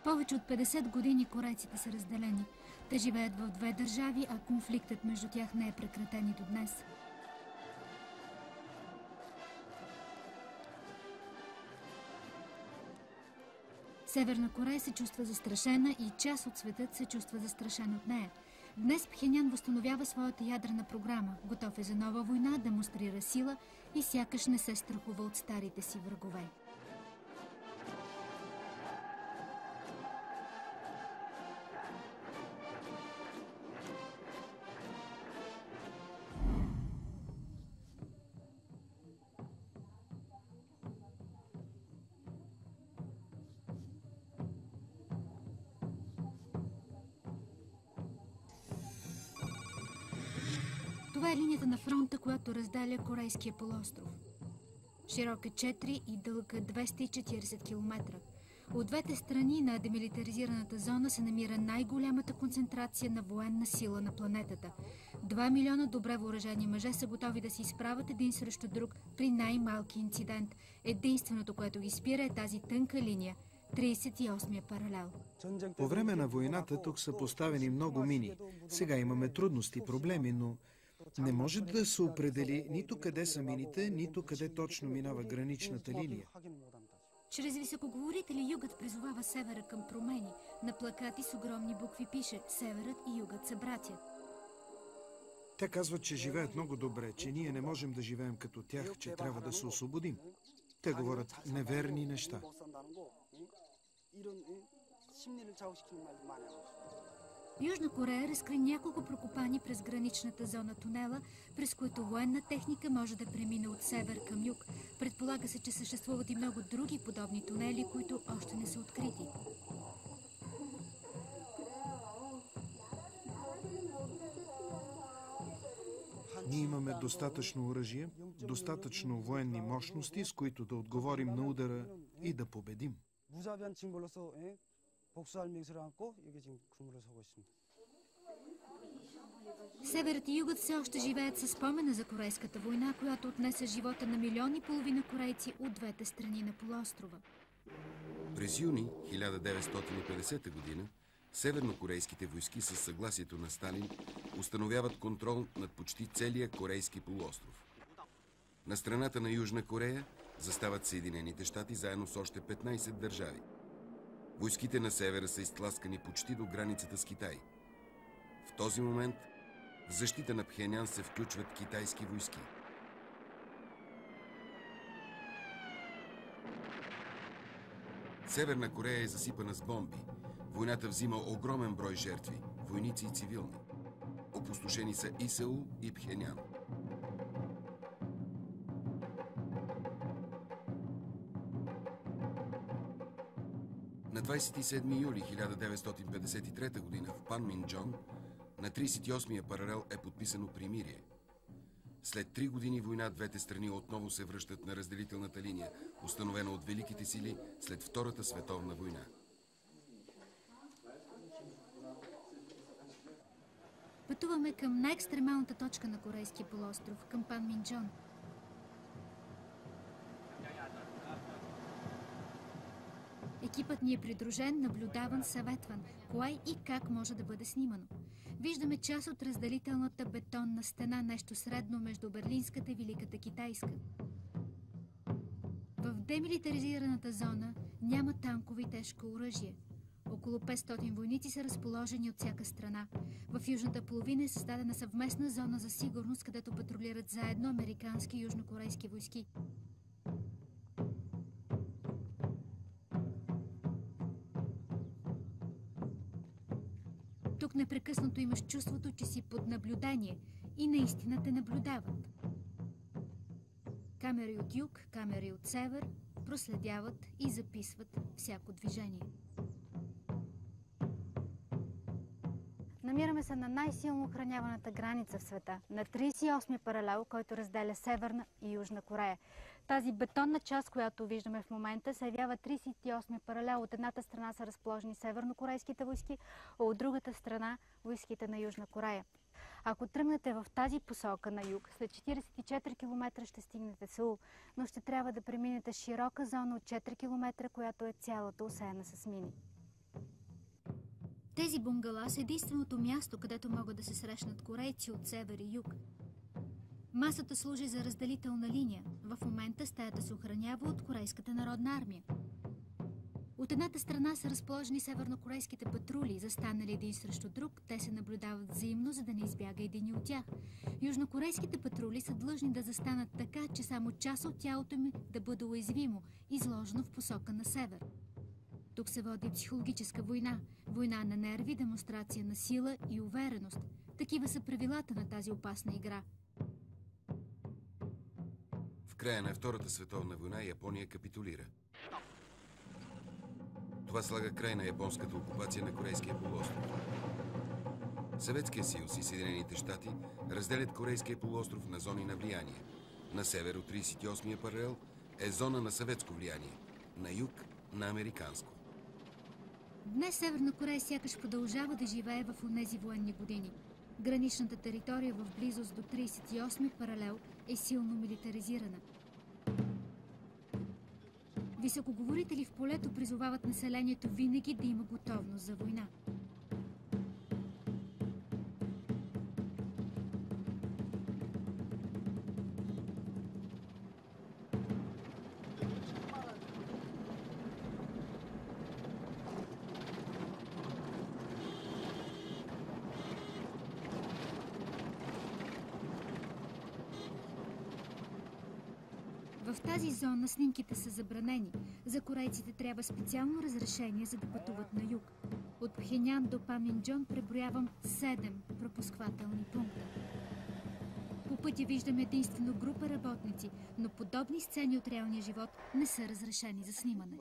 Повече от 50 години корейците са разделени. Те живеят в две държави, а конфликтът между тях не е прекратен и до днес. Северна Корея се чувства застрашена и част от светът се чувства застрашен от нея. Днес Пхенян възстановява своята ядрена програма. Готов е за нова война, демонстрира сила и сякаш не се страхува от старите си врагове. Това е линията на фронта, която разделя Корейския полуостров. Широк е 4 и дълъг е 240 км. От двете страни на демилитаризираната зона се намира най-голямата концентрация на военна сила на планетата. 2 милиона добре въоръжени мъже са готови да се изправят един срещу друг при най-малки инцидент. Единственото, което ги спира, е тази тънка линия – 38-я паралел. По време на войната тук са поставени много мини. Сега имаме трудности, проблеми, но не може да се определи нито къде са мините, нито къде точно минава граничната линия. Чрез високоговорители югът призовава севера към промени. На плакати с огромни букви пише: Северът и югът са братя. Те казват, че живеят много добре, че ние не можем да живеем като тях, че трябва да се освободим. Те говорят неверни неща. Южна Корея разкри няколко прокопани през граничната зона тунела, през които военна техника може да премине от север към юг. Предполага се, че съществуват и много други подобни тунели, които още не са открити. Ние имаме достатъчно оръжие, достатъчно военни мощности, с които да отговорим на удара и да победим. Северът и югът все още живеят със спомена за Корейската война, която отнесе живота на 1,5 милиона корейци от двете страни на полуострова. През юни 1950 година севернокорейските войски със съгласието на Сталин установяват контрол над почти целия корейски полуостров. На страната на Южна Корея застават Съединените щати заедно с още 15 държави. Войските на севера са изтласкани почти до границата с Китай. В този момент в защита на Пхенян се включват китайски войски. Северна Корея е засипана с бомби. Войната взима огромен брой жертви, войници и цивилни. Опустошени са и Сеул, и Пхенян. На 27 юли 1953 г. в Панминджон на 38-я паралел е подписано примирие. След 3 години война двете страни отново се връщат на разделителната линия, установена от Великите сили след Втората световна война. Пътуваме към най-екстремалната точка на Корейския полуостров, към Панминджон. Екипът ни е придружен, наблюдаван, съветван, кое и как може да бъде снимано. Виждаме част от разделителната бетонна стена, нещо средно между Берлинската и Великата китайска. В демилитаризираната зона няма танкове и тежко оръжие. Около Около 500 войници са разположени от всяка страна. В южната половина е създадена съвместна зона за сигурност, където патрулират заедно американски и южнокорейски войски. Тук непрекъснато имаш чувството, че си под наблюдение и наистина те наблюдават. Камери от юг, камери от север проследяват и записват всяко движение. Намираме се на най-силно охраняваната граница в света, на 38-ми паралел, който разделя Северна и Южна Корея. Тази бетонна част, която виждаме в момента, се явява 38-ми паралел. От едната страна са разположени севернокорейските войски, а от другата страна войските на Южна Корея. Ако тръгнете в тази посока на юг, след 44 км ще стигнете Сеул, но ще трябва да преминете широка зона от 4 км, която е цялата осеяна с мини. Тези бунгала са единственото място, където могат да се срещнат корейци от север и юг. Масата служи за разделителна линия. В момента стаята се охранява от Корейската народна армия. От едната страна са разположени севернокорейските патрули, застанали един срещу друг. Те се наблюдават взаимно, за да не избяга един от тях. Южнокорейските патрули са длъжни да застанат така, че само част от тялото им да бъде уязвимо, изложено в посока на север. Тук се води психологическа война. Война на нерви, демонстрация на сила и увереност. Такива са правилата на тази опасна игра. В края на Втората световна война Япония капитулира. Това слага край на японската окупация на Корейския полуостров. Съветския съюз и Съединените щати разделят Корейския полуостров на зони на влияние. На север от 38-я паралел е зона на съветско влияние, на юг на американско. Днес Северна Корея сякаш продължава да живее в онези военни години. Граничната територия в близост до 38-ми паралел е силно милитаризирана. Високоговорители в полето призовават населението винаги да има готовност за война. В тази зона снимките са забранени. За корейците трябва специално разрешение, за да пътуват на юг. От Пхенян до Паминджон преброявам 7 пропусквателни пункта. По пътя виждам единствено група работници, но подобни сцени от реалния живот не са разрешени за снимане.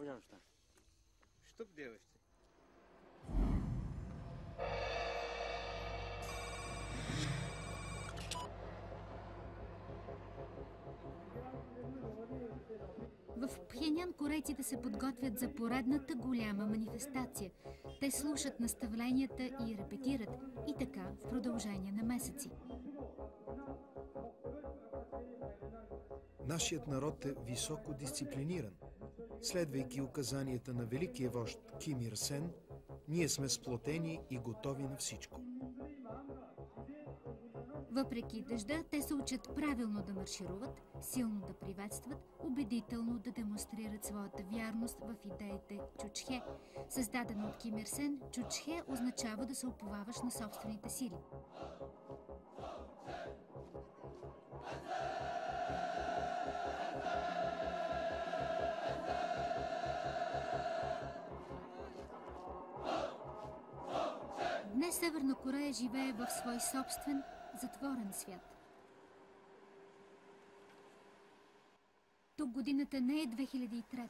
В Пхенян корейците се подготвят за поредната голяма манифестация. Те слушат наставленията и репетират. И така в продължение на месеци. Нашият народ е високо дисциплиниран. Следвайки указанията на великия вожд Ким Ир Сен, ние сме сплотени и готови на всичко. Въпреки дъжда, те се учат правилно да маршируват, силно да приветстват, убедително да демонстрират своята вярност в идеите Чучхе. Създадена от Ким Ир Сен, Чучхе означава да се уповаваш на собствените сили. Днес Северна Корея живее в свой собствен затворен свят. Тук годината не е 2003.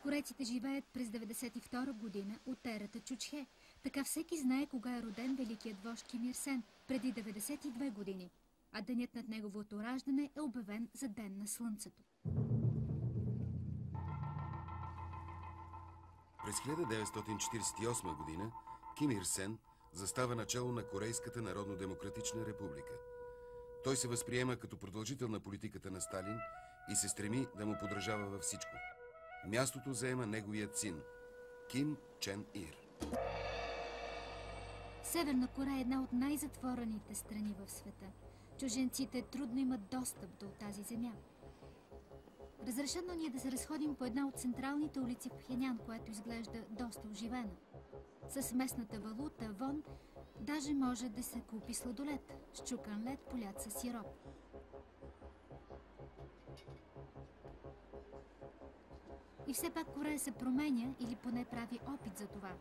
Корейците живеят през 1992 година от ерата Чучхе. Така всеки знае кога е роден великият вожд Ким Ир Сен преди 92 години, а денят над неговото раждане е обявен за Ден на Слънцето. През 1948 година Ким Ир Сен застава начало на Корейската народно-демократична република. Той се възприема като продължител на политиката на Сталин и се стреми да му подражава във всичко. Мястото заема неговият син Ким Чен Ир. Северна Корея е една от най-затворените страни в света. Чужденците трудно имат достъп до тази земя. Разрешено ни е да се разходим по една от централните улици в Пхенян, която изглежда доста оживена. С местната валута вон даже може да се купи сладолед, счукан лед, полят със сироп. И все пак Корея се променя, или поне прави опит за това.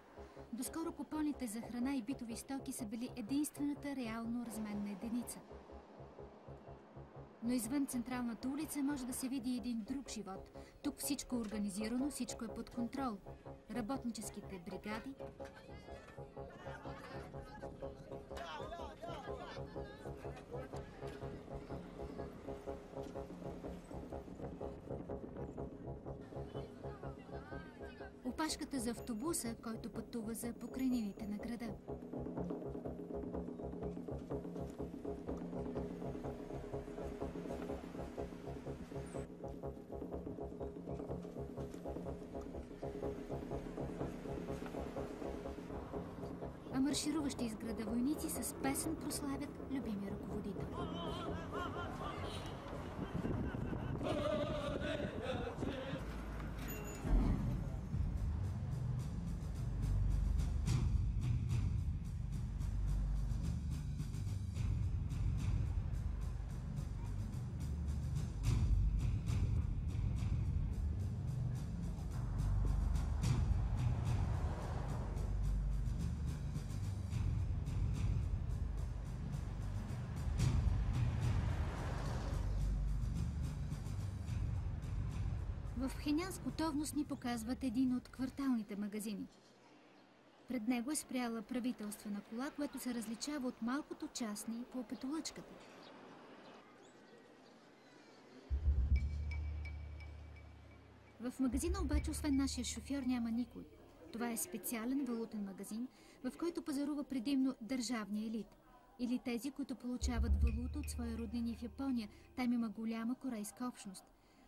Доскоро купоните за храна и битови стоки са били единствената реално разменна единица. Но извън централната улица може да се види един друг живот. Тук всичко е организирано, всичко е под контрол. Работническите бригади, опашката за автобуса, който пътува за покрайнините на града. А маршируващи из града войници с песен прославят любимия ръководител. В Пхенян с готовност ни показват един от кварталните магазини. Пред него е спряла правителствена кола, което се различава от малкото частни по петолъчката. В магазина обаче, освен нашия шофьор, няма никой. Това е специален валутен магазин, в който пазарува предимно държавния елит. Или тези, които получават валута от свои роднини в Япония. Там има голяма корейска общност.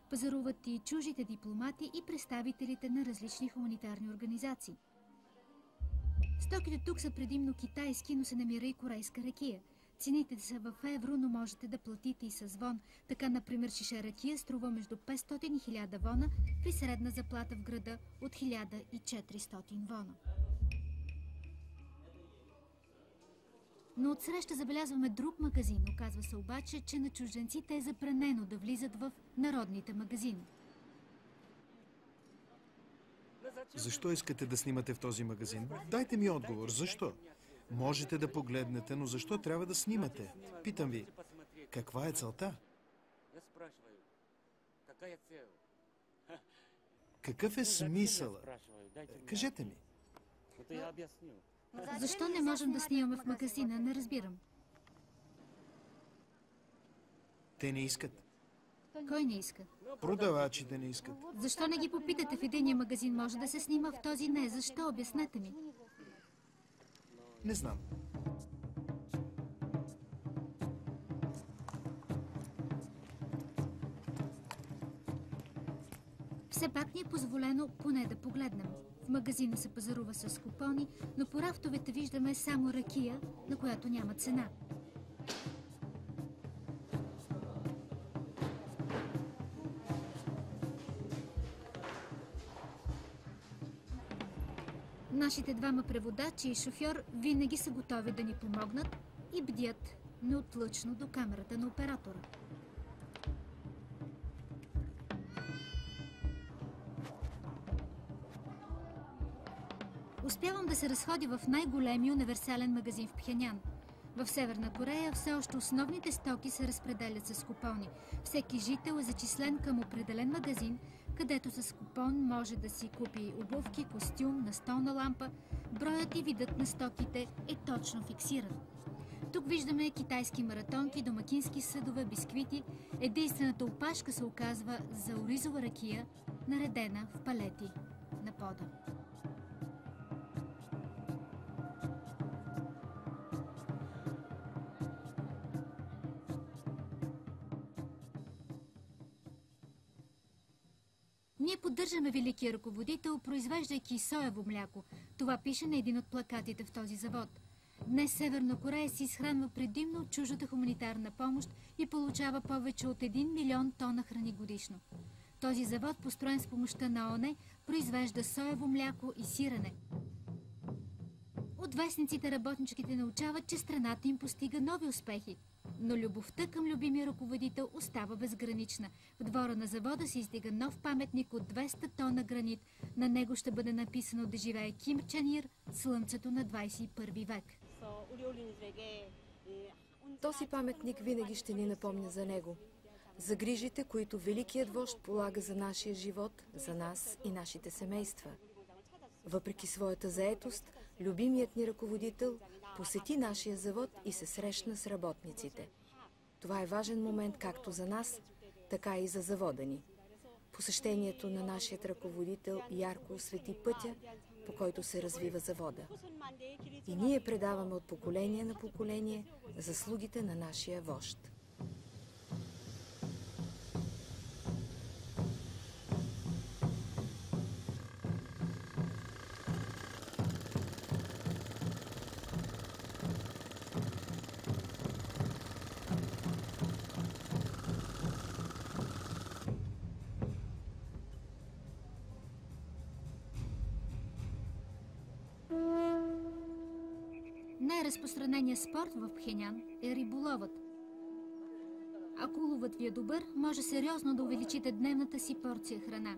Пазаруват и чужите дипломати и представителите на различни хуманитарни организации. Стоките тук са предимно китайски, но се намира и корейска ракия. Цените са в евро, но можете да платите и с вон. Така, например, шише ракия струва между 500 и 1000 вона, при средна заплата в града от 1400 вона. Но отсреща забелязваме друг магазин. Оказва се обаче, че на чужденците е забранено да влизат в народните магазини. Защо искате да снимате в този магазин? Дайте ми отговор. Защо? Можете да погледнете, но защо трябва да снимате? Питам ви, каква е целта? Какъв е смисълът? Кажете ми. Защо не можем да снимаме в магазина? Не разбирам. Те не искат. Кой не иска? Продавачите не искат. Защо не ги попитате в единия магазин? Може да се снима, в този не. Защо? Обяснете ми. Не знам. Все пак ни е позволено поне да погледнем. В магазина се пазарува с купони, но по рафтовете виждаме само ракия, на която няма цена. Нашите двама преводачи и шофьор винаги са готови да ни помогнат и бдят неотлъчно до камерата на оператора. Успявам да се разходя в най-големия универсален магазин в Пхенян. В Северна Корея все още основните стоки се разпределят с купони. Всеки жител е зачислен към определен магазин, където с купон може да си купи обувки, костюм, настолна лампа. Броят и видът на стоките е точно фиксиран. Тук виждаме китайски маратонки, домакински съдове, бисквити. Единствената опашка се оказва за оризова ракия, наредена в палети на пода. Ние поддържаме великия ръководител, произвеждайки соево мляко. Това пише на един от плакатите в този завод. Днес Северна Корея се изхранва предимно от чуждата хуманитарна помощ и получава повече от 1 милион тона храни годишно. Този завод, построен с помощта на ООН, произвежда соево мляко и сирене. От вестниците работничките научават, че страната им постига нови успехи. Но любовта към любимия ръководител остава безгранична. В двора на завода се издига нов паметник от 200 тона гранит. На него ще бъде написано да живее Ким Чен Ир, слънцето на 21 век. Този паметник винаги ще ни напомня за него. За грижите, които великият вожд полага за нашия живот, за нас и нашите семейства. Въпреки своята заетост, любимият ни ръководител посети нашия завод и се срещна с работниците. Това е важен момент както за нас, така и за завода ни. Посещението на нашият ръководител ярко освети пътя, по който се развива завода. И ние предаваме от поколение на поколение заслугите на нашия вожд. Най-разпространеният спорт в Пхенян е риболовът. Ако уловът ви е добър, може сериозно да увеличите дневната си порция храна.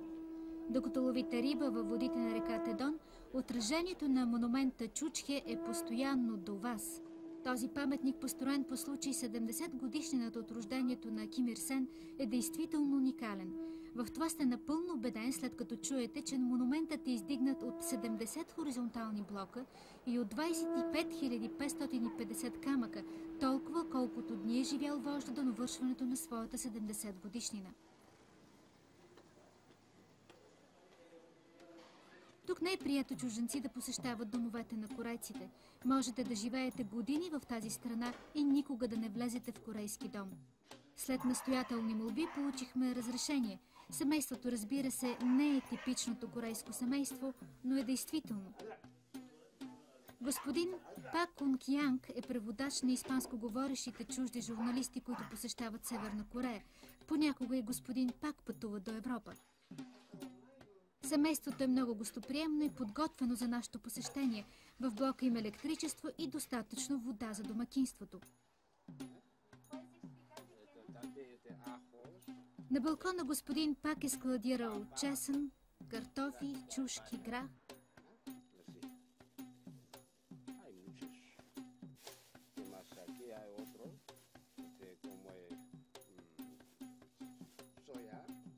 Докато ловите риба във водите на река Тедон, отражението на монумента Чучхе е постоянно до вас. Този паметник, построен по случай 70 годишнината от рождението на Ким Ир Сен, е действително уникален. В това сте напълно убеден, след като чуете, че монументът е издигнат от 70 хоризонтални блока и от 25 550 камъка, толкова колкото дни е живял вожда до навършването на своята 70 годишнина. Тук не е прието чужденци да посещават домовете на корейците. Можете да живеете години в тази страна и никога да не влезете в корейски дом. След настоятелни молби получихме разрешение. Семейството, разбира се, не е типичното корейско семейство, но е действително. Господин Пак Кун Кианг е преводач на испанско говорещите чужди журналисти, които посещават Северна Корея. Понякога и господин Пак пътува до Европа. Семейството е много гостоприемно и подготвено за нашето посещение. В блока има електричество и достатъчно вода за домакинството. На балкона господин Пак е складирал чесън, картофи, чушки, грах.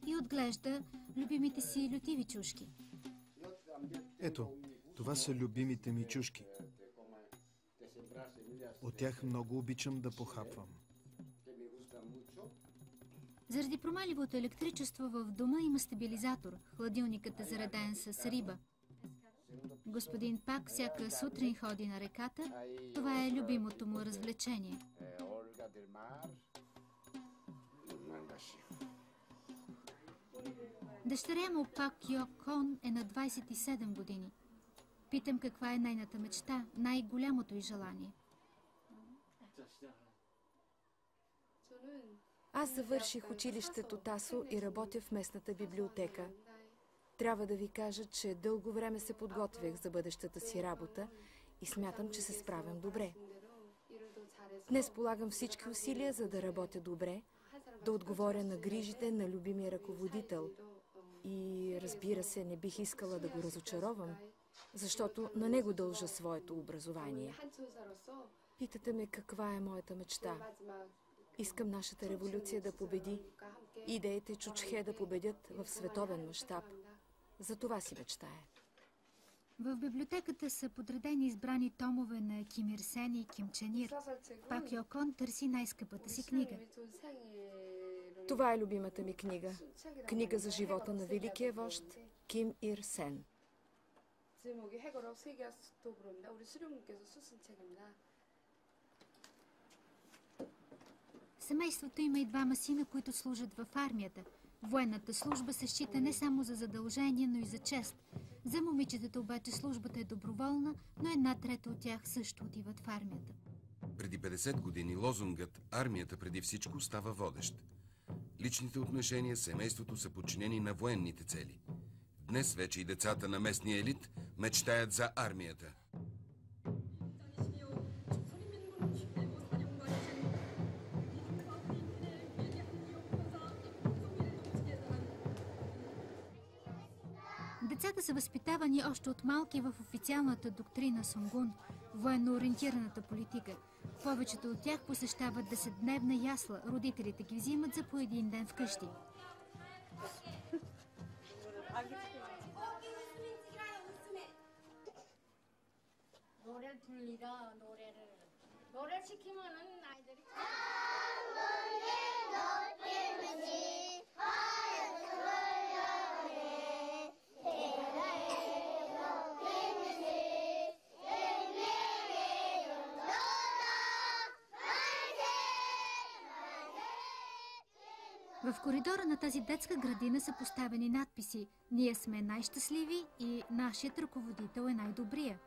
И отглежда любимите си лютиви чушки. Ето, това са любимите ми чушки. От тях много обичам да похапвам. Заради промаливото електричество в дома има стабилизатор. Хладилникът е зареден с риба. Господин Пак всяка сутрин ходи на реката. Това е любимото му развлечение. Дъщеря му Пак Йо Кон е на 27 години. Питам каква е нейната мечта, най-голямото й желание. Аз завърших училището Тасо и работя в местната библиотека. Трябва да ви кажа, че дълго време се подготвях за бъдещата си работа и смятам, че се справям добре. Днес полагам всички усилия, за да работя добре, да отговоря на грижите на любимия ръководител. И разбира се, не бих искала да го разочаровам, защото на него дължа своето образование. Питате ме каква е моята мечта. Искам нашата революция да победи, идеите Чучхе да победят в световен мащаб. За това си мечтая. В библиотеката са подредени избрани томове на Ким Ир Сен и Ким Чен Ир. Пак Йо Кон търси най-скъпата си книга. Това е любимата ми книга. Книга за живота на великия вожд Ким Ир Сен. Семейството има и двама сина, които служат в армията. Военната служба се счита не само за задължение, но и за чест. За момичетата обаче службата е доброволна, но 1/3 от тях също отиват в армията. Преди 50 години лозунгът «Армията преди всичко» става водещ. Личните отношения с семейството са подчинени на военните цели. Днес вече и децата на местния елит мечтаят за армията. Децата са възпитавани още от малки в официалната доктрина Сунгун, военно-ориентираната политика. Повечето от тях посещават 10-дневна ясла. Родителите ги взимат за по един ден вкъщи. В коридора на тази детска градина са поставени надписи: "Ние сме най-щастливи" и "Нашият ръководител е най-добрия".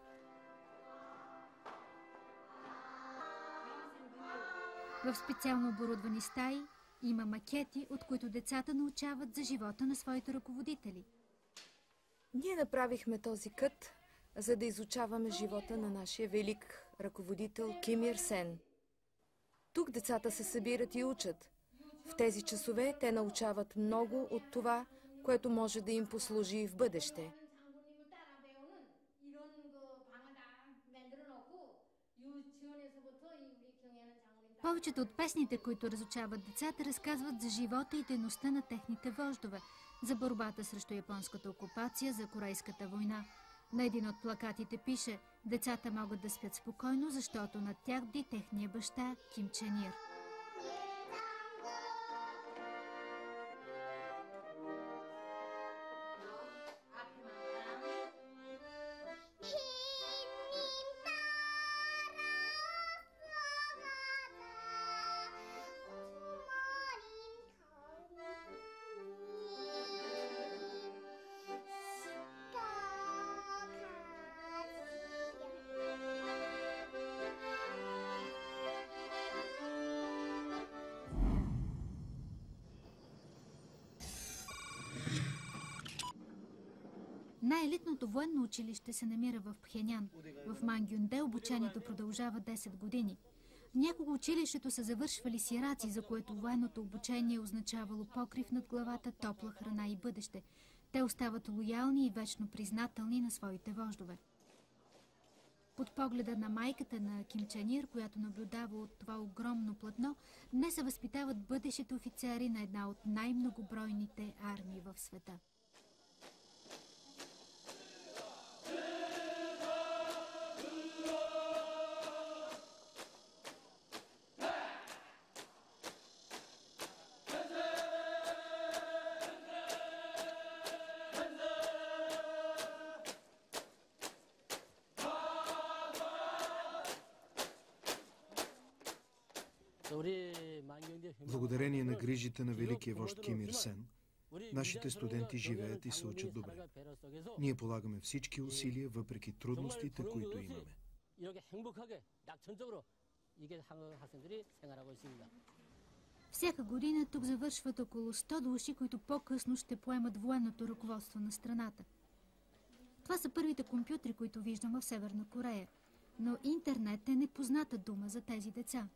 В специално оборудвани стаи има макети, от които децата научават за живота на своите ръководители. Ние направихме този кът, за да изучаваме живота на нашия велик ръководител Ким Ир Сен. Тук децата се събират и учат. В тези часове те научават много от това, което може да им послужи и в бъдеще. Повечето от песните, които разучават децата, разказват за живота и дейността на техните вождове, за борбата срещу японската окупация, за Корейската война. На един от плакатите пише: "Децата могат да спят спокойно, защото над тях бди техния баща Ким Чен Ир." Най-елитното военно училище се намира в Пхенян. В Мангюнде обучението продължава 10 години. Някога училището са завършвали сираци, за което военното обучение е означавало покрив над главата, топла храна и бъдеще. Те остават лоялни и вечно признателни на своите вождове. Под погледа на майката на Ким Чен Ир, която наблюдава от това огромно платно, днес се възпитават бъдещите офицери на една от най-многобройните армии в света. Благодарение на грижите на великия вожд Ким Ир Сен, нашите студенти живеят и се учат добре. Ние полагаме всички усилия, въпреки трудностите, които имаме. Всяка година тук завършват около 100 души, които по-късно ще поемат военното ръководство на страната. Това са първите компютри, които виждам в Северна Корея. Но интернет е непозната дума за тези деца.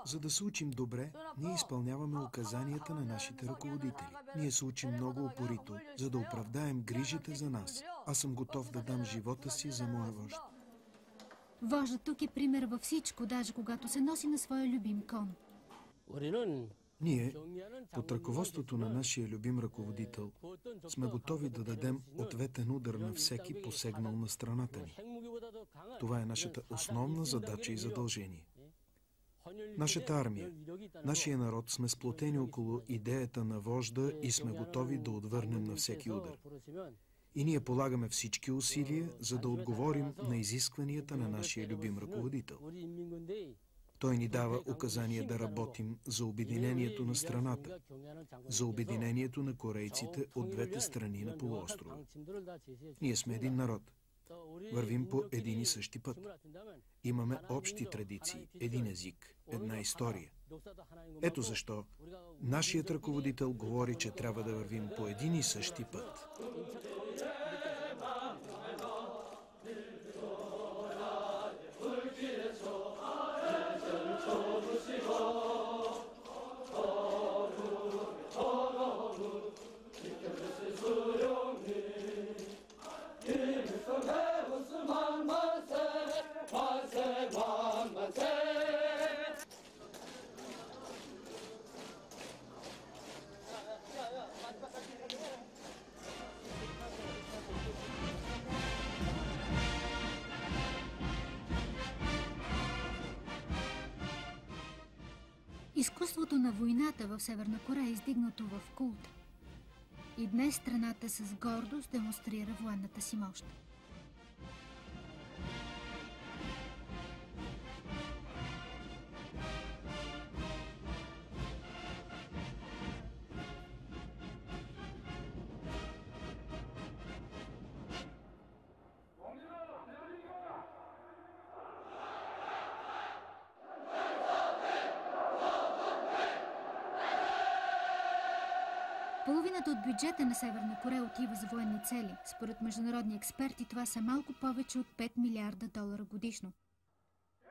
За да се учим добре, ние изпълняваме указанията на нашите ръководители. Ние се учим много упорито, за да оправдаем грижите за нас. Аз съм готов да дам живота си за моя вожд. Вождът тук е пример във всичко, даже когато се носи на своя любим кон. Ние, под ръководството на нашия любим ръководител, сме готови да дадем ответен удар на всеки посегнал на страната ни. Това е нашата основна задача и задължение. Нашата армия, нашия народ сме сплотени около идеята на вожда и сме готови да отвърнем на всеки удар. И ние полагаме всички усилия, за да отговорим на изискванията на нашия любим ръководител. Той ни дава указания да работим за обединението на страната, за обединението на корейците от двете страни на полуострова. Ние сме един народ. Вървим по един и същи път. Имаме общи традиции, един език, една история. Ето защо нашият ръководител говори, че трябва да вървим по един и същи път. Изкуството на войната в Северна Корея е издигнато в култ. И днес страната с гордост демонстрира военната си мощ. Половината от бюджета на Северна Корея отива за военни цели. Според международни експерти това са малко повече от 5 милиарда долара годишно.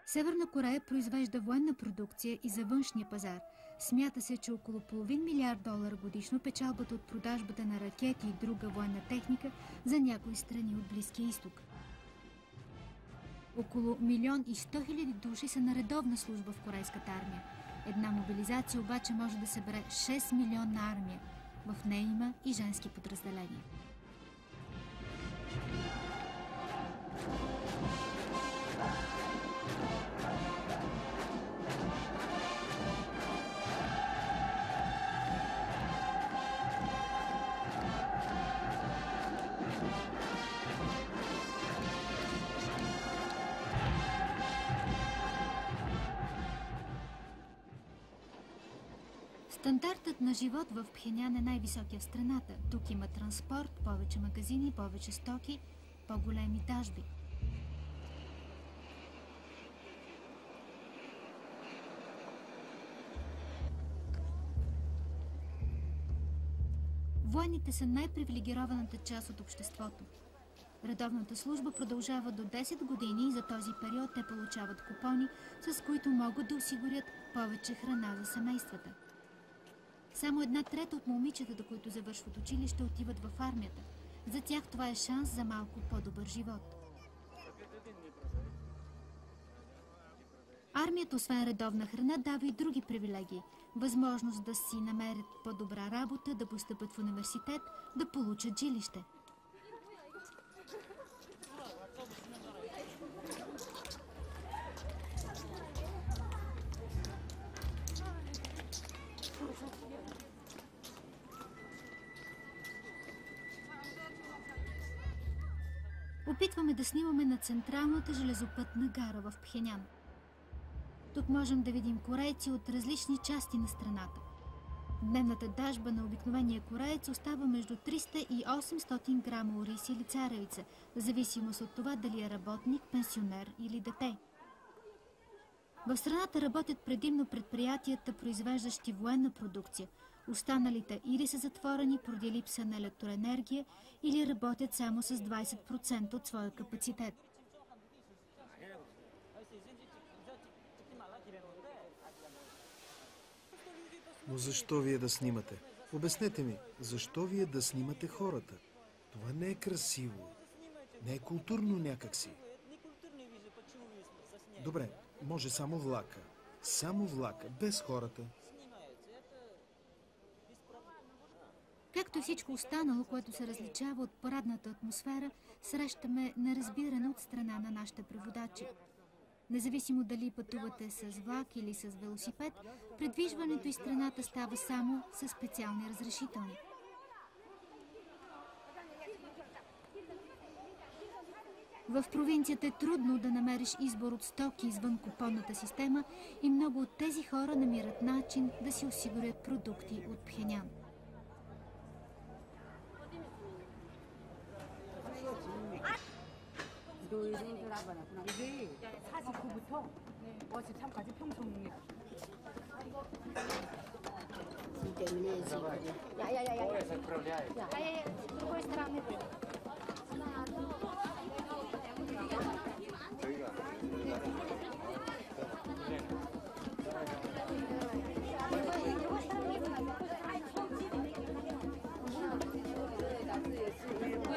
Северна Корея произвежда военна продукция и за външния пазар. Смята се, че около половин милиард долара годишно печалбата от продажбата на ракети и друга военна техника за някои страни от Близкия изток. Около 1,1 милиона души са на редовна служба в корейската армия. Една мобилизация обаче може да събере 6 милионна армия. В нея има и женски подразделения. Стандартът на живот в Пхенян е най-високия в страната. Тук има транспорт, повече магазини, повече стоки, по-големи дажби. Военните са най-привилегированата част от обществото. Редовната служба продължава до 10 години и за този период те получават купони, с които могат да осигурят повече храна за семействата. Само 1/3 от момичетата, които завършват училище, отиват в армията. За тях това е шанс за малко по-добър живот. Армията, освен редовна храна, дава и други привилегии. Възможност да си намерят по-добра работа, да постъпят в университет, да получат жилище. Опитваме да снимаме на централната железопътна гара в Пхенян. Тук можем да видим корейци от различни части на страната. Дневната дажба на обикновения кореец остава между 300 и 800 грама ориз или царевица, в зависимост от това дали е работник, пенсионер или дете. В страната работят предимно предприятията, произвеждащи военна продукция. Останалите или са затворени поради липса на електроенергия, или работят само с 20% от своя капацитет. Но защо вие да снимате? Обяснете ми, защо вие да снимате хората? Това не е красиво. Не е културно някакси. Добре, може само влака. Само влака, без хората. Както и всичко останало, което се различава от парадната атмосфера, срещаме неразбиране от страна на нашите преводачи. Независимо дали пътувате с влак или с велосипед, придвижването из страната става само със специални разрешителни. В провинцията е трудно да намериш избор от стоки извън купонната система и много от тези хора намират начин да си осигурят продукти от Пхенян. 이게 49부터 53까지 평소입니다. 때문에 야야야야. 야야야. другой стороны.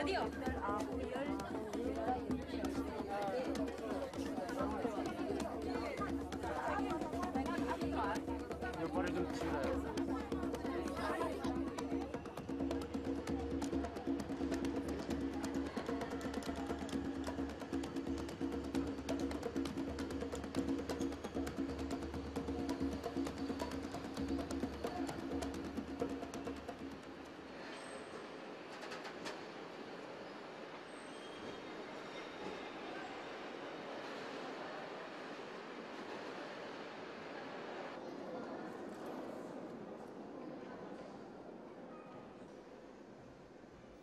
어디요? 옆발을 좀 치라요.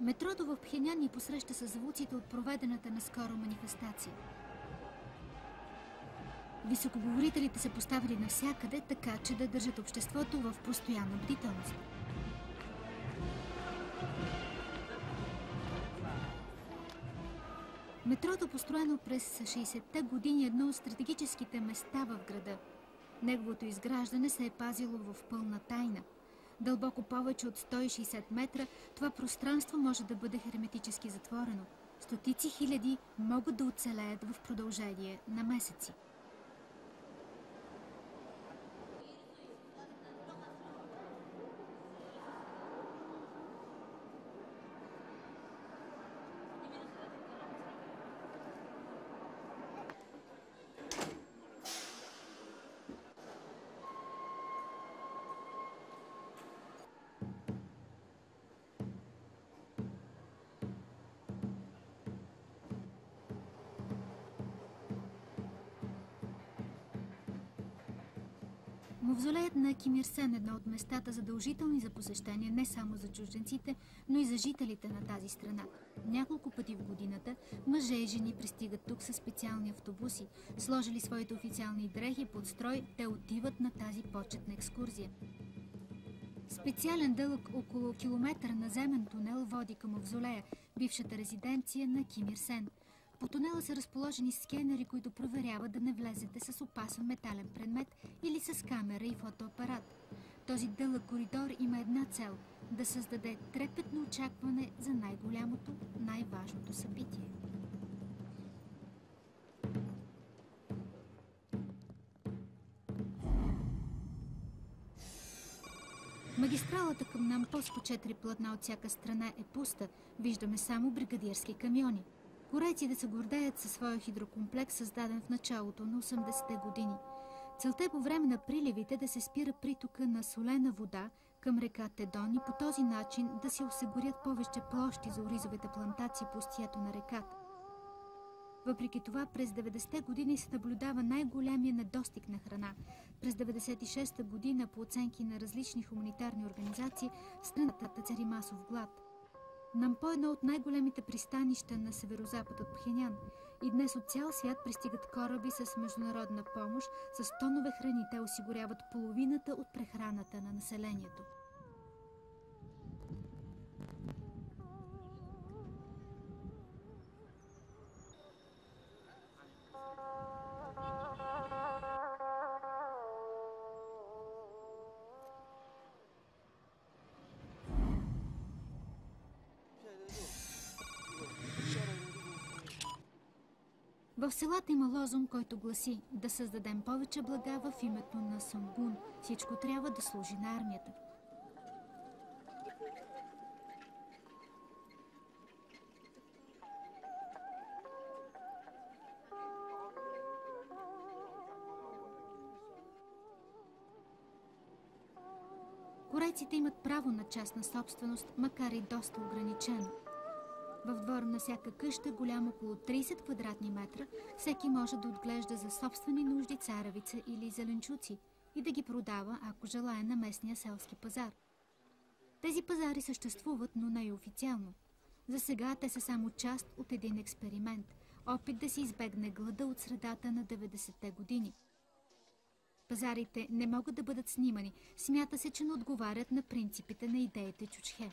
Метрото в Пхенян ни посреща с звуците от проведената наскоро манифестация. Високоговорителите са поставили навсякъде, така че да държат обществото в постоянна бдителност. Метрото, построено през 60-те години, е едно от стратегическите места в града. Неговото изграждане се е пазило в пълна тайна. Дълбоко повече от 160 метра, това пространство може да бъде херметически затворено. Стотици хиляди могат да оцелеят в продължение на месеци. Мавзолеят на Ким Ир Сен е едно от местата задължителни за посещение не само за чужденците, но и за жителите на тази страна. Няколко пъти в годината мъже и жени пристигат тук със специални автобуси. Сложили своите официални дрехи под строй, те отиват на тази почетна екскурзия. Специален дълъг около километър наземен тунел води към мавзолея, бившата резиденция на Ким Ир Сен. По тунела са разположени скенери, които проверяват да не влезете с опасен метален предмет или с камера и фотоапарат. Този дълъг коридор има една цел – да създаде трепетно очакване за най-голямото, най-важното събитие. Магистралата към Нампо с по 4 платна от всяка страна е пуста. Виждаме само бригадирски камиони. Корейците се гордеят със своя хидрокомплекс, създаден в началото на 80-те години. Целта е по време на приливите да се спира притока на солена вода към река Тедон и по този начин да се осигурят повече площи за оризовите плантации по устието на реката. Въпреки това, през 90-те години се наблюдава най-големия недостиг на храна. През 96-та година, по оценки на различни хуманитарни организации, страната цари масов глад. Нампо е едно от най-големите пристанища на северозапад от Пхенян. И днес от цял свят пристигат кораби с международна помощ, с тонове храни. Те осигуряват половината от прехраната на населението. В селата има лозунг, който гласи: да създадем повече блага в името на Сонгун. Всичко трябва да служи на армията. Корейците имат право на частна собственост, макар и доста ограничено. В двора на всяка къща, голям около 30 квадратни метра, всеки може да отглежда за собствени нужди царевица или зеленчуци и да ги продава, ако желае, на местния селски пазар. Тези пазари съществуват, но не и официално. За сега те са само част от един експеримент – опит да се избегне глада от средата на 90-те години. Пазарите не могат да бъдат снимани. Смята се, че не отговарят на принципите на идеите Чучхе.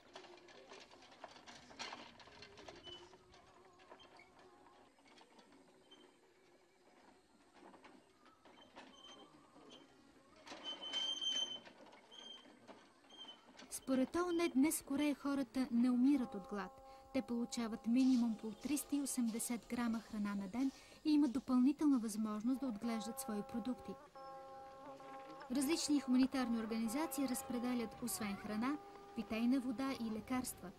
Според ООН, днес в Корея хората не умират от глад. Те получават минимум по 380 грама храна на ден и имат допълнителна възможност да отглеждат свои продукти. Различни хуманитарни организации разпределят освен храна, питейна вода и лекарства.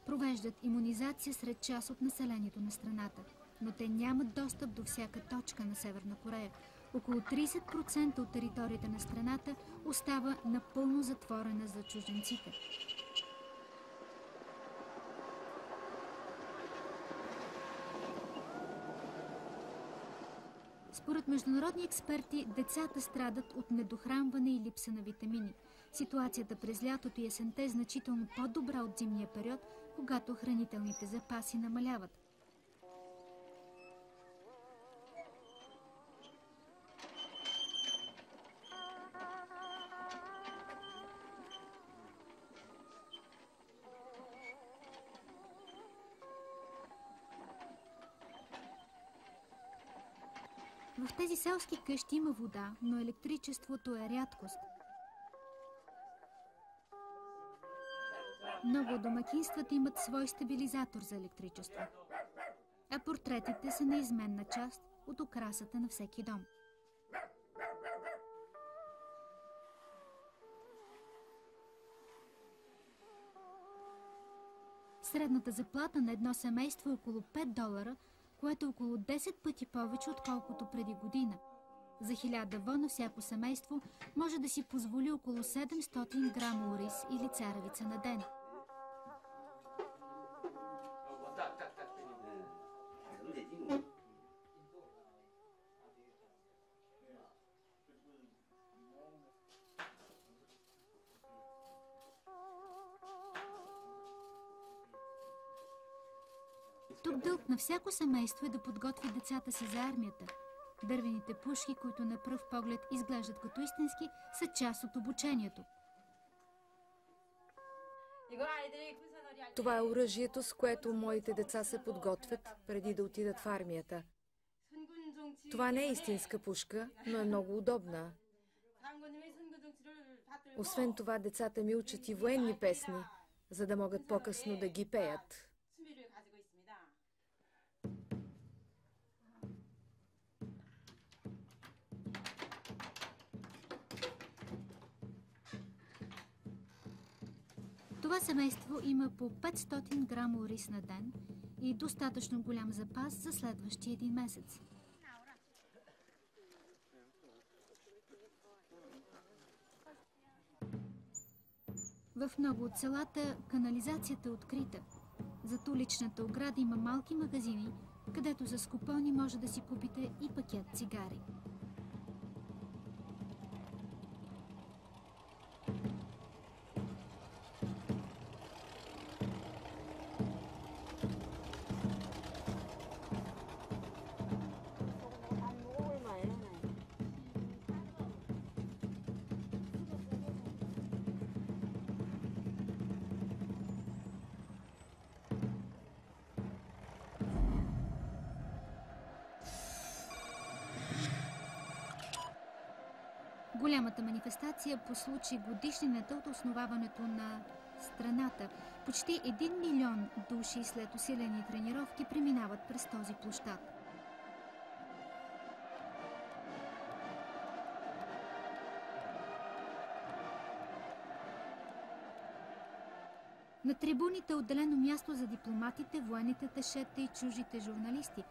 Провеждат имунизация сред част от населението на страната, но те нямат достъп до всяка точка на Северна Корея. Около 30% от територията на страната остава напълно затворена за чужденците. Според международни експерти, децата страдат от недохранване и липса на витамини. Ситуацията през лятото и есента е значително по-добра от зимния период, когато хранителните запаси намаляват. В тези селски къщи има вода, но електричеството е рядкост. Много от домакинствата имат свой стабилизатор за електричество, а портретите са неизменна част от украсата на всеки дом. Средната заплата на едно семейство е около $5, което е около 10 пъти повече, отколкото преди година. За 1000 вона всяко семейство може да си позволи около 700 грама ориз или царевица на ден. Тук дълг на всяко семейство е да подготви децата си за армията. Дървените пушки, които на пръв поглед изглеждат като истински, са част от обучението. Това е оръжието, с което моите деца се подготвят преди да отидат в армията. Това не е истинска пушка, но е много удобна. Освен това, децата ми учат и военни песни, за да могат по-късно да ги пеят. Това семейство има по 500 грама ориз на ден и достатъчно голям запас за следващия един месец. В много от селата канализацията е открита. Зад уличната ограда има малки магазини, където с купони може да си купите и пакет цигари. Голямата манифестация по случай годишнината от основаването на страната. Почти 1 милион души след усилени тренировки преминават през този площад. На трибуните е отделено място за дипломатите, военните аташета и чуждите журналисти.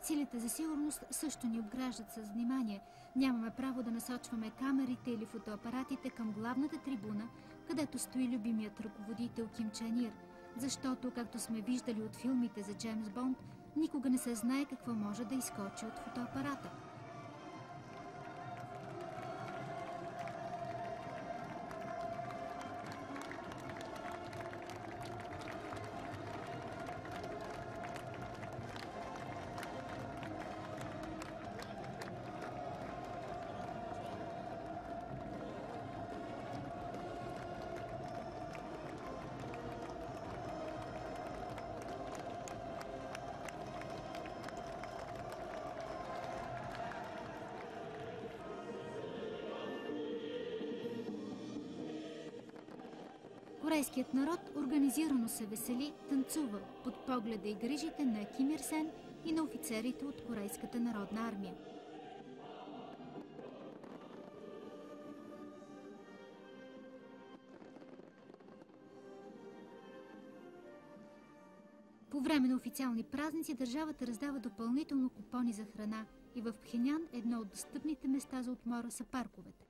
Силите за сигурност също ни обграждат с внимание. Нямаме право да насочваме камерите или фотоапаратите към главната трибуна, където стои любимият ръководител Ким Чен Ир, защото, както сме виждали от филмите за Джеймс Бонд, никога не се знае какво може да изскочи от фотоапарата. Корейският народ организирано се весели, танцува под погледа и грижите на Ким Ир Сен и на офицерите от Корейската народна армия. По време на официални празници държавата раздава допълнително купони за храна и в Пхенян едно от достъпните места за отмора са парковете.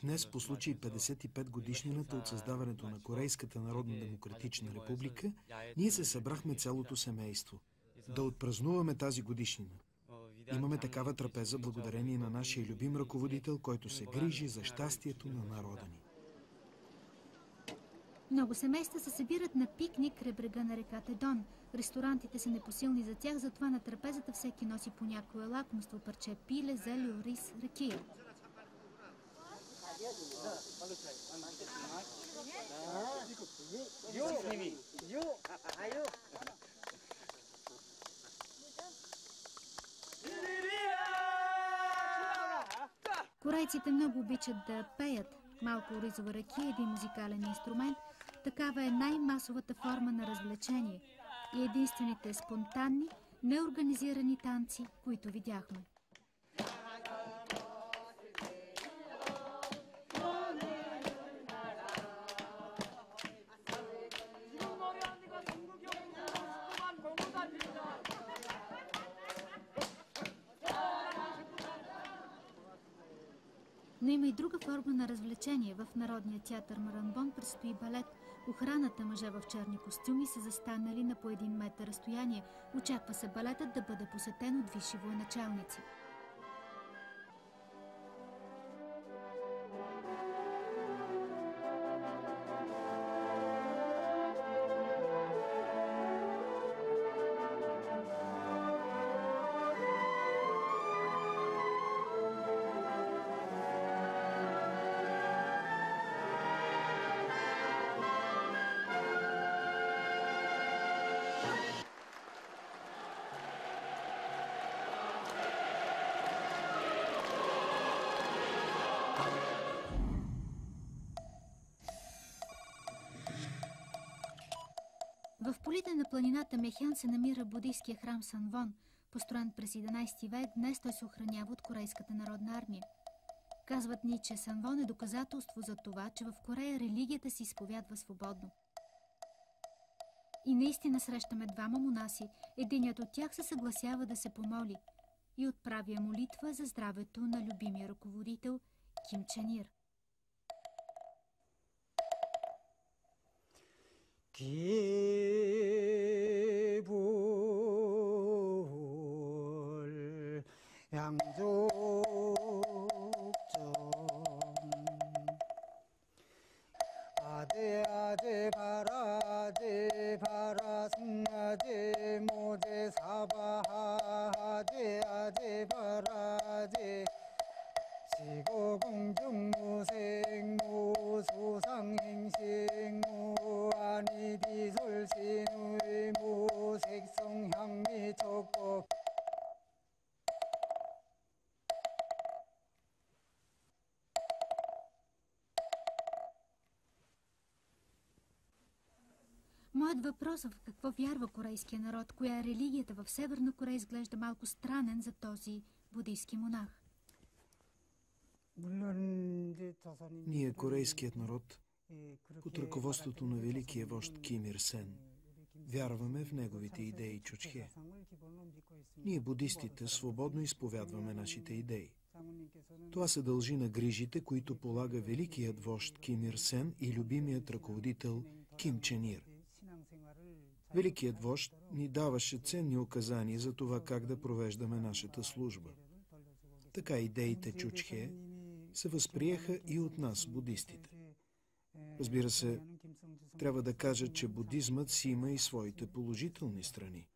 Днес, по случай 55 годишнината от създаването на Корейската народна демократична република, ние се събрахме цялото семейство да отпразнуваме тази годишнина. Имаме такава трапеза благодарение на нашия любим ръководител, който се грижи за щастието на народа ни. Много семейства се събират на пикник край брега на реката Дон. Ресторантите са непосилни за тях, затова на трапезата всеки носи по някое лакомство, парче пиле, зеле, рис, ракия. Корейците много обичат да пеят. Малко ризова ракия, един музикален инструмент. Такава е най-масовата форма на развлечение и единствените спонтанни, неорганизирани танци, които видяхме. Но има и друга форма на развлечение. В Народния театър Маранбон предстои балет. Охраната, мъже в черни костюми, са застанали на по 1 метър разстояние. Очаква се балетът да бъде посетен от висши военачалници. В полите на планината Мехян се намира буддийския храм Санвон. Построен през 11 век, днес той се охранява от Корейската народна армия. Казват ни, че Санвон е доказателство за това, че в Корея религията се изповядва свободно. И наистина срещаме двама монаси. Единият от тях се съгласява да се помоли и отправя молитва за здравето на любимия ръководител Ким Чен Ир. 기불 양족점 아재 아재 바라 아재 바라 승아재 모재 사바하 아재 아재 바라 아재 시고공중무생무 소상행식무 아니비솔신의무 색성향미촉법 Моят въпрос е в какво вярва корейския народ, коя е религията в Северна Корея, изглежда малко странен за този буддийски монах. Ние, корейският народ, под ръководството на великия вожд Ким Ир Сен, вярваме в неговите идеи Чучхе. Ние, буддистите, свободно изповядваме нашите идеи. Това се дължи на грижите, които полага великият вожд Ким Ир Сен и любимият ръководител Ким Чен Ир. Великият вожд ни даваше ценни указания за това как да провеждаме нашата служба. Така идеите Чучхе се възприеха и от нас, будистите. Разбира се, трябва да кажа, че будизмът си има и своите положителни страни.